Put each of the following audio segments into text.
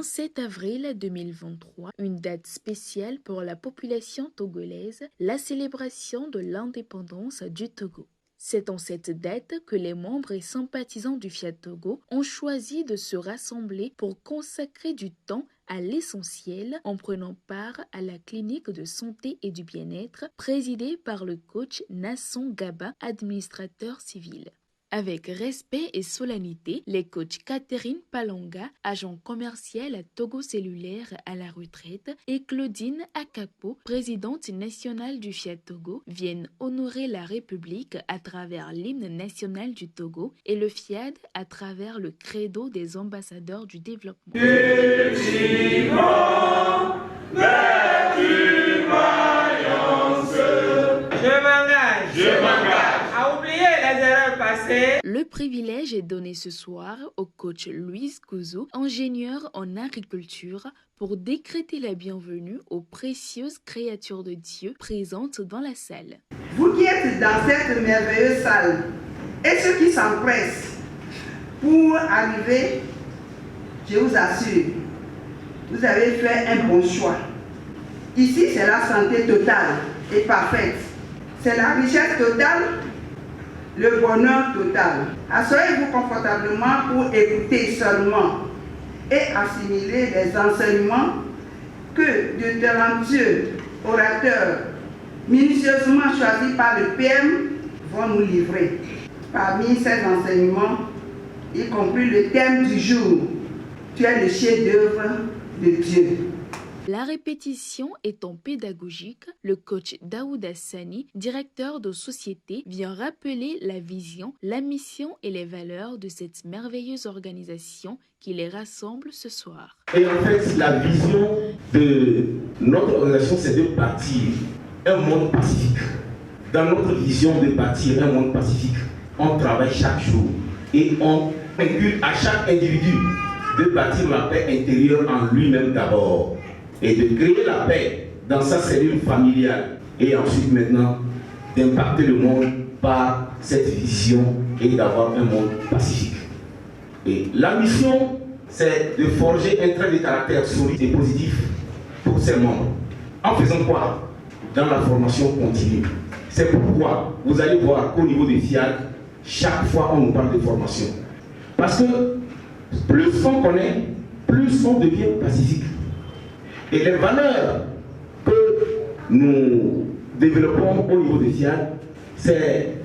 27 avril 2023, une date spéciale pour la population togolaise, la célébration de l'indépendance du Togo. C'est en cette date que les membres et sympathisants du Fiat Togo ont choisi de se rassembler pour consacrer du temps à l'essentiel en prenant part à la clinique de santé et du bien-être présidée par le coach Nasson Gaba, administrateur civil. Avec respect et solennité, les coachs Catherine Palonga, agent commercial à Togo Cellulaire à la retraite, et Claudine Akapo, présidente nationale du Fiat Togo, viennent honorer la République à travers l'hymne national du Togo et le Fiat à travers le credo des ambassadeurs du développement. Le privilège est donné ce soir au coach Louise Kouzou, ingénieur en agriculture, pour décréter la bienvenue aux précieuses créatures de Dieu présentes dans la salle. Vous qui êtes dans cette merveilleuse salle et ceux qui s'empressent pour arriver, je vous assure, vous avez fait un bon choix. Ici, c'est la santé totale et parfaite. C'est la richesse totale, le bonheur total. Asseyez-vous confortablement pour écouter seulement et assimiler les enseignements que de talentueux orateurs minutieusement choisis par le PM vont nous livrer. Parmi ces enseignements, y compris le thème du jour, tu es le chef-d'œuvre de Dieu. La répétition étant pédagogique, le coach Daoud Hassani, directeur de société, vient rappeler la vision, la mission et les valeurs de cette merveilleuse organisation qui les rassemble ce soir. Et en fait, la vision de notre organisation, c'est de bâtir un monde pacifique. Dans notre vision de bâtir un monde pacifique, on travaille chaque jour et on inculque à chaque individu de bâtir la paix intérieure en lui-même d'abord, et de créer la paix dans sa cellule familiale et ensuite maintenant d'impacter le monde par cette vision et d'avoir un monde pacifique. Et la mission, c'est de forger un trait de caractère solide et positif pour ses membres. En faisant quoi? Dans la formation continue. C'est pourquoi vous allez voir qu'au niveau des FIAC, chaque fois on nous parle de formation. Parce que plus on connaît, plus on devient pacifique. Et les valeurs que nous développons au niveau des FIAC, c'est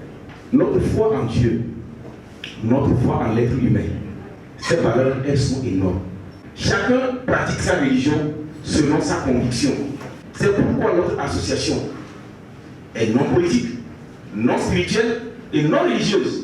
notre foi en Dieu, notre foi en l'être humain. Ces valeurs, elles sont énormes. Chacun pratique sa religion selon sa conviction. C'est pourquoi notre association est non politique, non spirituelle et non religieuse.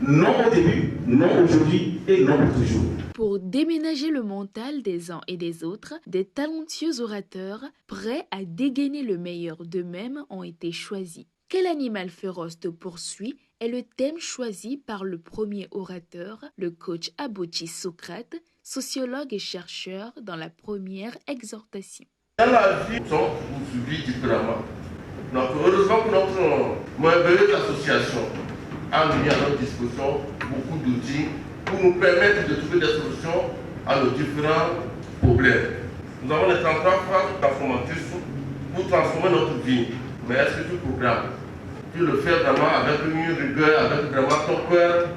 Non au début, non aujourd'hui et non pour toujours. Pour déménager le mental des uns et des autres, des talentueux orateurs prêts à dégainer le meilleur d'eux-mêmes ont été choisis. Quel animal féroce te poursuit est le thème choisi par le premier orateur, le coach Abouchi Socrate, sociologue et chercheur dans la première exhortation. Dans la vie, nous sommes poursuivis différemment. Donc, heureusement que notre merveilleuse association a mis à notre disposition beaucoup d'outils pour nous permettre de trouver des solutions à nos différents problèmes. Nous avons les 33 phases transformatrices pour transformer notre vie. Mais est-ce que tu programmes? Tu le fais vraiment avec une rigueur, avec vraiment ton cœur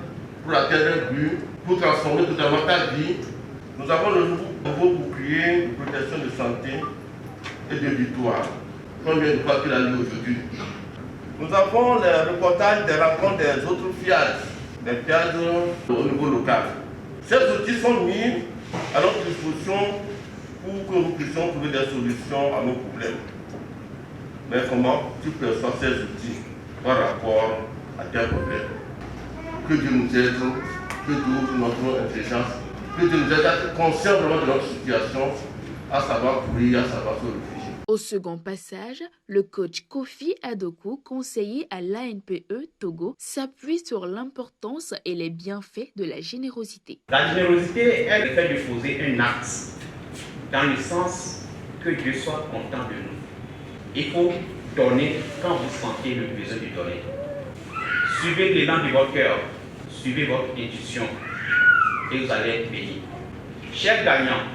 pour atteindre un but, pour transformer totalement ta vie. Nous avons le nouveau bouclier de protection de santé et de victoire. Combien de fois qu'il a lu aujourd'hui? Nous avons le reportage des rencontres des autres FIAD, des FIAD au niveau local. Ces outils sont mis à notre disposition pour que nous puissions trouver des solutions à nos problèmes. Mais comment tu perçois ces outils par rapport à tes problèmes? Que Dieu nous aide, que Dieu ouvre notre intelligence, que Dieu nous aide à être conscients vraiment de notre situation, à savoir courir, à savoir se réfugier. Au second passage, le coach Kofi Adoku, conseiller à l'ANPE Togo, s'appuie sur l'importance et les bienfaits de la générosité. La générosité est le fait de poser un acte dans le sens que Dieu soit content de nous. Il faut donner quand vous sentez le besoin de donner. Suivez l'élan de votre cœur, suivez votre intuition et vous allez être béni. Chers gagnants,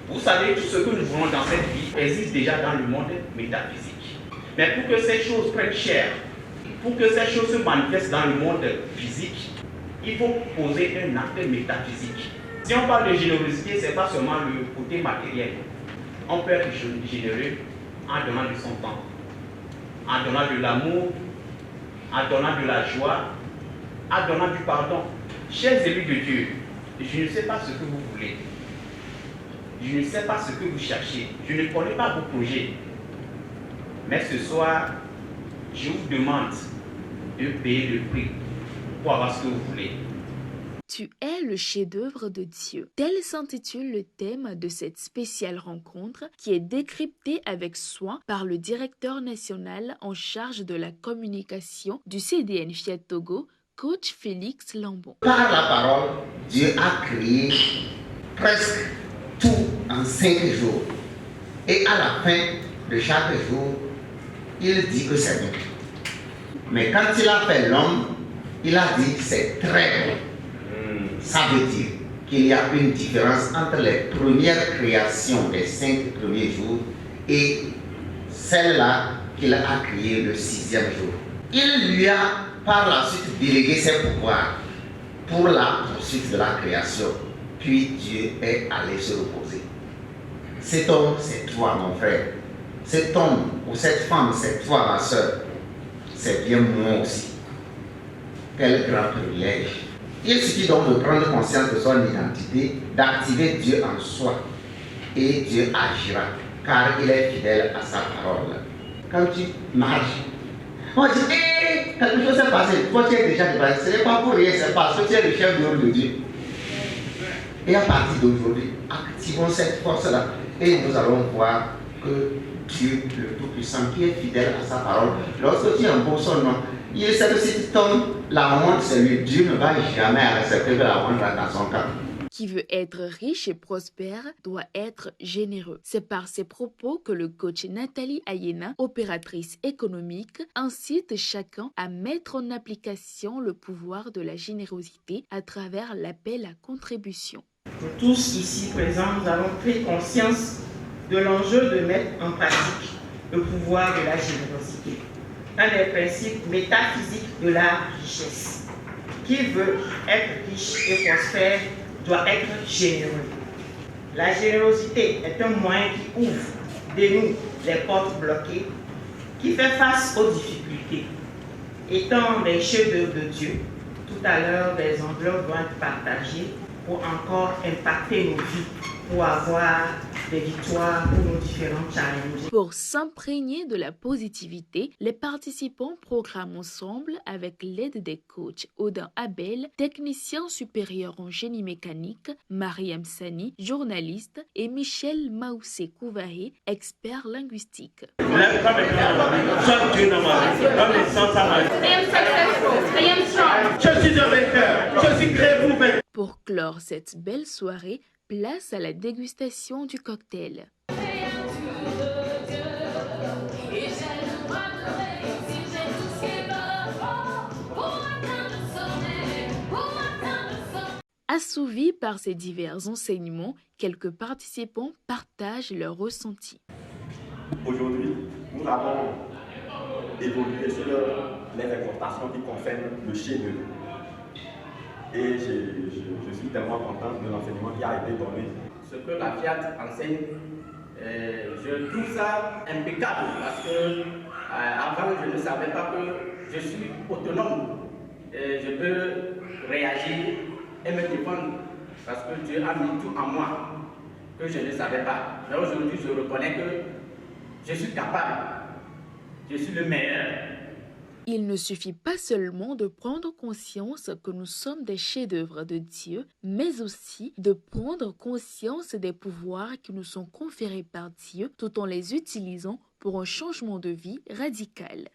Vous savez, tout ce que nous voulons dans cette vie existe déjà dans le monde métaphysique. Mais pour que ces choses prennent chair, pour que ces choses se manifestent dans le monde physique, il faut poser un acte métaphysique. Si on parle de générosité, ce n'est pas seulement le côté matériel. On peut être généreux en donnant de son temps, en donnant de l'amour, en donnant de la joie, en donnant du pardon. Chers élus de Dieu, je ne sais pas ce que vous voulez. Je ne sais pas ce que vous cherchez. Je ne connais pas vos projets. Mais ce soir, je vous demande de payer le prix pour avoir ce que vous voulez. Tu es le chef-d'œuvre de Dieu. Tel s'intitule le thème de cette spéciale rencontre qui est décryptée avec soin par le directeur national en charge de la communication du CDN Fiat Togo, coach Félix Lambon. Par la parole, Dieu a créé presque tout en 5 jours. Et à la fin de chaque jour, il dit que c'est bon. Mais quand il a fait l'homme, il a dit c'est très bon. Ça veut dire qu'il y a une différence entre les premières créations des 5 premiers jours et celle-là qu'il a créée le 6e jour. Il lui a par la suite délégué ses pouvoirs pour la poursuite de la création. Puis Dieu est allé se reposer. Cet homme, c'est toi, mon frère. Cet homme ou cette femme, c'est toi, ma soeur. C'est bien moi aussi. Quel grand privilège. Il suffit donc de prendre conscience de son identité, d'activer Dieu en soi. Et Dieu agira, car il est fidèle à sa parole. Quand tu marches, on dit, quelque chose s'est passé, toi tu es déjà dépassé. Ce n'est pas pour rien, c'est parce que tu es le chef d'œuvre de Dieu. Et à partir d'aujourd'hui, activons cette force-là. Et nous allons voir que Dieu, le Tout-Puissant, qui est fidèle à sa parole, lorsque tu imposes son nom, il sait que si tu tombes, la honte, c'est lui. Dieu ne va jamais accepter que la honte va dans son camp. Qui veut être riche et prospère doit être généreux. C'est par ces propos que le coach Nathalie Ayena, opératrice économique, incite chacun à mettre en application le pouvoir de la générosité à travers l'appel à contribution. Nous tous ici présents, nous avons pris conscience de l'enjeu de mettre en pratique le pouvoir de la générosité. Un des principes métaphysiques de la richesse. Qui veut être riche et prospère doit être généreux. La générosité est un moyen qui ouvre, dénoue les portes bloquées, qui fait face aux difficultés. Étant des chefs-d'œuvre de Dieu, tout à l'heure, des enveloppes vont être partagées pour encore impacter nos vies, pour avoir des victoires pour nos différents challenges. Pour s'imprégner de la positivité, les participants programment ensemble avec l'aide des coachs Odin Abel, technicien supérieur en génie mécanique, Mariam Sani, journaliste, et Michel Maoussé Kouvahe, expert linguistique. Pour clore cette belle soirée, place à la dégustation du cocktail. Assouvis par ces divers enseignements, quelques participants partagent leurs ressentis. Aujourd'hui, nous avons évolué sur les exhortations qui concernent le chef-d'œuvre. Et je suis tellement content de l'enseignement qui a été donné. Ce que la Fiat enseigne, je trouve ça impeccable parce que avant je ne savais pas que je suis autonome. Je peux réagir et me défendre parce que Dieu a mis tout en moi que je ne savais pas. Mais aujourd'hui je reconnais que je suis capable, je suis le meilleur. Il ne suffit pas seulement de prendre conscience que nous sommes des chefs-d'œuvre de Dieu, mais aussi de prendre conscience des pouvoirs qui nous sont conférés par Dieu tout en les utilisant pour un changement de vie radical.